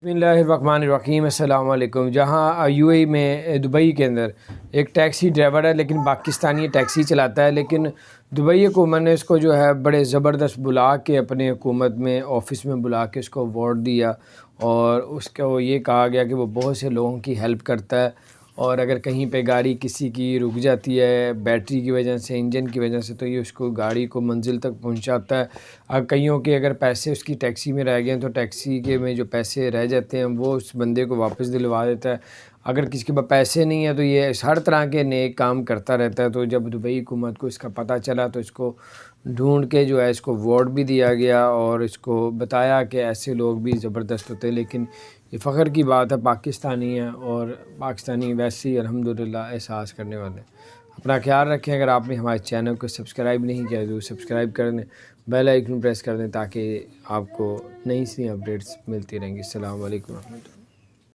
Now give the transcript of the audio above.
بسم اللہ الرحمن الرحیم، السلام علیکم۔ جہاں UAE میں دبئی کے اندر ایک ٹیکسی ڈرائیور ہے، لیکن پاکستانی ٹیکسی چلاتا ہے، لیکن دبئی حکومت نے اس کو جو ہے بڑے زبردست بلا کے اپنے حکومت میں آفس میں بلا کے اس کو اوارڈ دیا، اور اس کو یہ کہا گیا کہ وہ بہت سے لوگوں کی ہیلپ کرتا ہے، اور اگر کہیں پہ گاڑی کسی کی رک جاتی ہے بیٹری کی وجہ سے، انجن کی وجہ سے، تو یہ اس کو گاڑی کو منزل تک پہنچاتا ہے۔ کئیوں کے اگر پیسے اس کی ٹیکسی میں رہ گئے ہیں تو ٹیکسی کے میں جو پیسے رہ جاتے ہیں وہ اس بندے کو واپس دلوا دیتا ہے۔ اگر کسی کے پاس پیسے نہیں ہیں تو یہ ہر طرح کے نیک کام کرتا رہتا ہے۔ تو جب دبئی حکومت کو اس کا پتہ چلا تو اس کو ڈھونڈ کے جو ہے اس کو ایوارڈ بھی دیا گیا، اور اس کو بتایا کہ ایسے لوگ بھی زبردست ہوتے ہیں۔ لیکن یہ فخر کی بات ہے، پاکستانی ہیں، اور پاکستانی ویسے ہی الحمدللہ احساس کرنے والے ہیں۔ اپنا خیال رکھیں۔ اگر آپ نے ہمارے چینل کو سبسکرائب نہیں کیا تو سبسکرائب کر دیں، بیل آئیکن پریس کر دیں تاکہ آپ کو نئی اپڈیٹس ملتی رہیں گی۔ السلام علیکم ورحمۃ اللہ۔